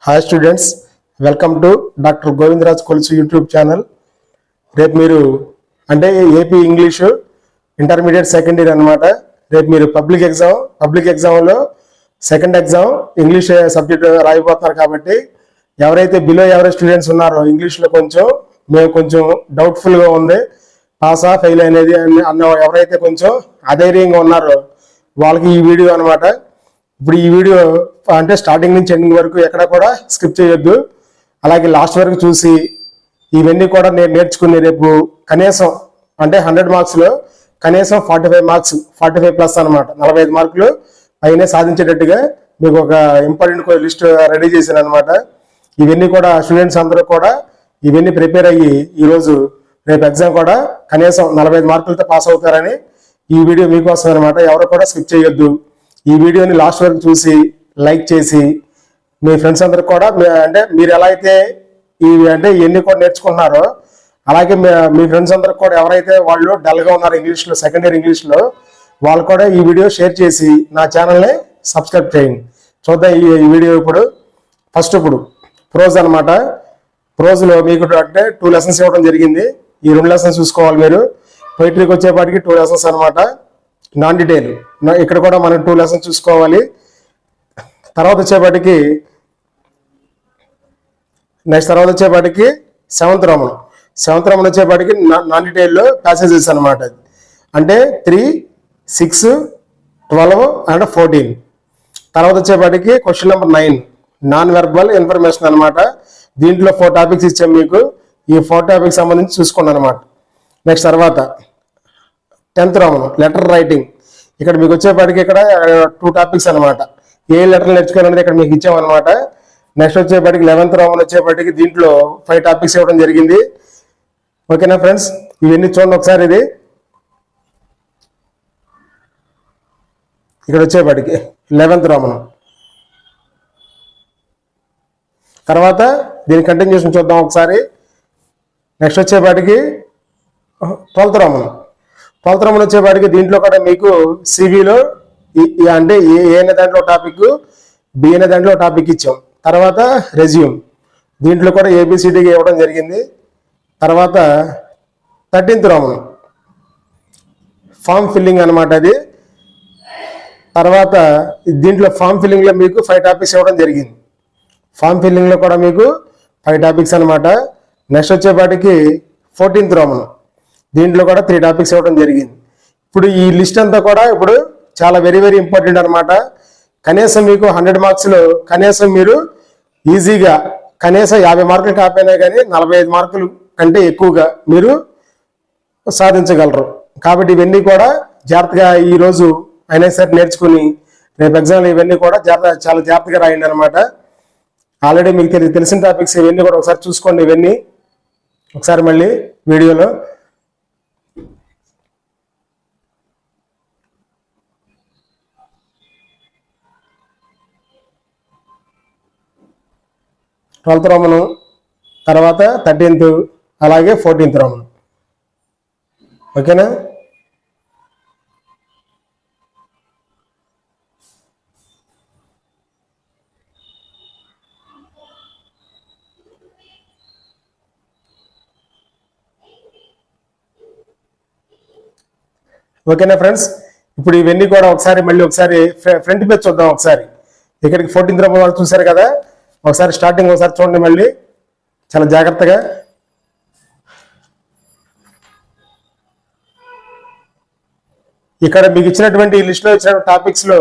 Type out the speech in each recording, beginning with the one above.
Hi students, welcome to doctor Govindaraj Kolusu YouTube channel. రేపు మీరు అంటే AP English intermediate second year అనమాట. రేపు మీరు పబ్లిక్ ఎగ్జామ్లో సెకండ్ ఎగ్జామ్ ఇంగ్లీష్ సబ్జెక్ట్ రాయిపోతున్నారు. కాబట్టి ఎవరైతే బిలో ఎవరేజ్ స్టూడెంట్స్ ఉన్నారో ఇంగ్లీష్లో మేము కొంచెం డౌట్ఫుల్గా ఉంది, పాసా ఫెయిల్ అనేది అన్న ఎవరైతే కొంచెం అధైర్యంగా ఉన్నారో వాళ్ళకి ఈ వీడియో అనమాట. ఇప్పుడు ఈ వీడియో అంటే స్టార్టింగ్ నుంచి ఎండింగ్ వరకు ఎక్కడ కూడా స్కిప్ చేయొద్దు, అలాగే లాస్ట్ వరకు చూసి ఇవన్నీ కూడా నేను నేర్చుకుని రేపు కనీసం అంటే 100 మార్క్స్లో కనీసం 45 మార్క్స్ 45+ అనమాట 45 మార్కులు పైన సాధించేటట్టుగా మీకు ఒక ఇంపార్టెంట్ లిస్ట్ రెడీ చేశాను అనమాట. ఇవన్నీ కూడా స్టూడెంట్స్ అందరూ కూడా ఇవన్నీ ప్రిపేర్ అయ్యి ఈరోజు రేపు ఎగ్జామ్ కూడా కనీసం 45 మార్కులతో పాస్ అవుతారని ఈ వీడియో మీకోసం అనమాట. ఎవరు కూడా స్కిప్ చేయొద్దు. ఈ వీడియోని లాస్ట్ వరకు చూసి లైక్ చేసి మీ ఫ్రెండ్స్ అందరికి కూడా అంటే మీరు ఎలా అయితే ఇవన్నీ కూడా నేర్చుకుంటున్నారో అలాగే మీ ఫ్రెండ్స్ అందరికి కూడా ఎవరైతే వాళ్ళు డల్గా ఉన్నారో ఇంగ్లీష్లో సెకండ్ ఇయర్ ఇంగ్లీష్లో వాళ్ళు కూడా ఈ వీడియో షేర్ చేసి నా ఛానల్ని సబ్స్క్రైబ్ చేయండి. చూద్దాం ఈ వీడియో. ఇప్పుడు ప్రోజ్ అనమాట. ప్రోజ్లో మీకు అంటే 2 లెసన్స్ ఇవ్వడం జరిగింది. ఈ 2 లెసన్స్ చూసుకోవాలి మీరు. పొయిటరీకి వచ్చేపాటికి 2 లెసన్స్ అనమాట. నాన్ డీటెయిల్ ఇక్కడ కూడా మనం 2 లెసన్స్ చూసుకోవాలి. తర్వాత వచ్చేపాటికి సెవెంత్ రోమన్ వచ్చేపాటికి నాన్ డీటెయిల్లో ప్యాసేజెస్ అనమాట. అంటే 3, 6, 12 అండ్ 14. తర్వాత వచ్చేపాటికి question number 9 non verbal information అనమాట. దీంట్లో 4 టాపిక్స్ ఇచ్చాం మీకు. ఈ 4 టాపిక్స్ సంబంధించి చూసుకోండి అనమాట. నెక్స్ట్ తర్వాత 10th రోమన్ లెటర్ రైటింగ్. ఇక్కడ మీకు వచ్చేపాటికి ఇక్కడ 2 టాపిక్స్ అనమాట. ఏ లెటర్ నేర్చుకోవాలనేది ఇక్కడ మీకు ఇచ్చామన్నమాట. నెక్స్ట్ వచ్చేపాటికి 11th రోమన్ వచ్చేపాటికి దీంట్లో 5 టాపిక్స్ ఇవ్వడం జరిగింది. ఓకేనా ఫ్రెండ్స్, ఇవన్నీ చూడండి ఒకసారి. ఇది ఇక్కడ వచ్చేపాటికి 11th రోమన్. తర్వాత దీని కంటిన్యూషన్ చూద్దాం ఒకసారి. నెక్స్ట్ వచ్చేపాటికి 12th రోమన్ వచ్చేపాటికి దీంట్లో కూడా మీకు సివిలో అంటే ఏ అనే దాంట్లో టాపిక్, బి అనే దాంట్లో టాపిక్ ఇచ్చాం. తర్వాత రెజ్యూమ్ దీంట్లో కూడా ఏబిసిడిగా ఇవ్వడం జరిగింది. తర్వాత 13th రోమన్ ఫామ్ ఫిల్లింగ్ అనమాట అది. తర్వాత దీంట్లో ఫామ్ ఫిల్లింగ్లో మీకు 5 టాపిక్స్ ఇవ్వడం జరిగింది. ఫామ్ ఫిల్లింగ్లో కూడా మీకు 5 టాపిక్స్ అనమాట. నెక్స్ట్ వచ్చేపాటికి 14th రోమన్ దీంట్లో కూడా 3 టాపిక్స్ ఇవ్వడం జరిగింది. ఇప్పుడు ఈ లిస్ట్ అంతా కూడా ఇప్పుడు చాలా వెరీ వెరీ ఇంపార్టెంట్ అనమాట. కనీసం మీకు 100 మార్క్స్లో కనీసం మీరు ఈజీగా కనీసం 50 మార్కులు కాకపోయినా కానీ 45 మార్కులు కంటే ఎక్కువగా మీరు సాధించగలరు. కాబట్టి ఇవన్నీ కూడా జాగ్రత్తగా ఈరోజు అయినా సరే నేర్చుకుని రేపు ఎగ్జామ్లు ఇవన్నీ కూడా చాలా జాగ్రత్తగా రాయండి అనమాట. ఆల్రెడీ మీకు తెలిసిన టాపిక్స్ ఇవన్నీ కూడా ఒకసారి చూసుకోండి. ఇవన్నీ ఒకసారి మళ్ళీ వీడియోలో. ట్వెల్త్ రోమను, తర్వాత 13th, అలాగే 14th రోమన్. ఓకేనా? ఓకేనా ఫ్రెండ్స్, ఇప్పుడు ఇవన్నీ కూడా మళ్ళీ ఒకసారి ఫ్రంట్ పేజ్ చూద్దాం. ఒకసారి ఇక్కడికి 14th రోమన్ వాళ్ళు చూసారు కదా, ఒకసారి స్టార్టింగ్ ఒకసారి చూడండి మళ్ళీ చాలా జాగ్రత్తగా. ఇక్కడ మీకు ఇచ్చినటువంటి లిస్ట్లో ఇచ్చిన టాపిక్స్లో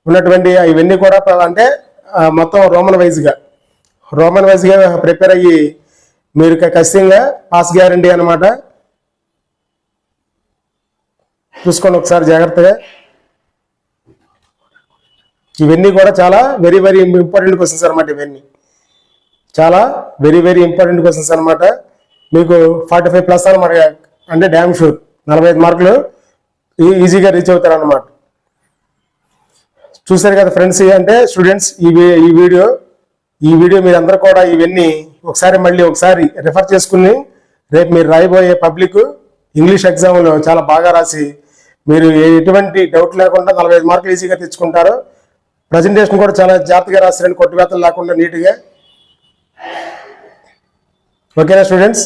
ఉన్నటువంటి ఇవన్నీ కూడా అంటే మొత్తం రోమన్ వైజ్గా ప్రిపేర్ అయ్యి మీరు ఖచ్చితంగా పాస్ గ్యారంటీ అనమాట. చూసుకోండి ఒకసారి జాగ్రత్తగా. ఇవన్నీ కూడా చాలా వెరీ వెరీ ఇంపార్టెంట్ క్వశ్చన్స్ అనమాట. ఇవన్నీ చాలా వెరీ వెరీ ఇంపార్టెంట్ క్వశ్చన్స్ అనమాట. మీకు 45+ అనమాట. అంటే డ్యామ్ షూర్ 45 మార్కులు ఈజీగా రీచ్ అవుతారు అనమాట. చూసారు కదా ఫ్రెండ్స్, అంటే స్టూడెంట్స్ ఈ వీడియో మీరందరూ కూడా ఇవన్నీ మళ్ళీ ఒకసారి రిఫర్ చేసుకుని రేపు మీరు రాయబోయే పబ్లిక్ ఇంగ్లీష్ ఎగ్జామ్లో చాలా బాగా రాసి మీరు ఎటువంటి డౌట్ లేకుండా 45 మార్కులు ఈజీగా తెచ్చుకుంటారు. ప్రజెంటేషన్ కూడా చాలా జాగ్రత్తగా రాస్తారండి, కొట్టువేతలు లేకుండా నీట్గా. ఓకేనా స్టూడెంట్స్?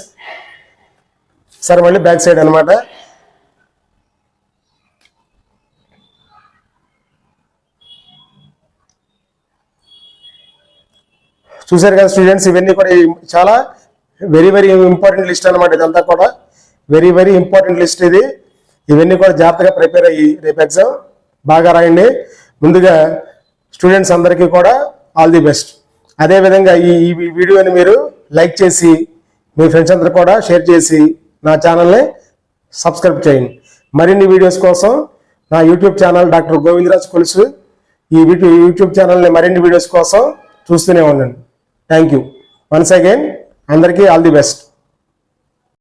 సరే మళ్ళీ బ్యాక్ సైడ్ అనమాట. చూసారు కదా స్టూడెంట్స్, ఇవన్నీ కూడా చాలా వెరీ వెరీ ఇంపార్టెంట్ లిస్ట్ అనమాట. ఇదంతా కూడా వెరీ వెరీ ఇంపార్టెంట్ లిస్ట్ ఇది. ఇవన్నీ కూడా జాగ్రత్తగా ప్రిపేర్ అయ్యి రేపు ఎగ్జామ్ బాగా రాయండి. ముందుగా స్టూడెంట్స్ అందరికీ కూడా ఆల్ ది బెస్ట్. అదేవిధంగా ఈ వీడియోని మీరు లైక్ చేసి మీ ఫ్రెండ్స్ అందరూ కూడా షేర్ చేసి నా ఛానల్ని సబ్స్క్రైబ్ చేయండి. మరిన్ని వీడియోస్ కోసం నా YouTube channel doctor Govindaraj Kolusu, ఈ యూట్యూబ్ ఛానల్ని మరిన్ని వీడియోస్ కోసం చూస్తూనే ఉండండి. Thank you once again. అందరికీ ఆల్ ది బెస్ట్.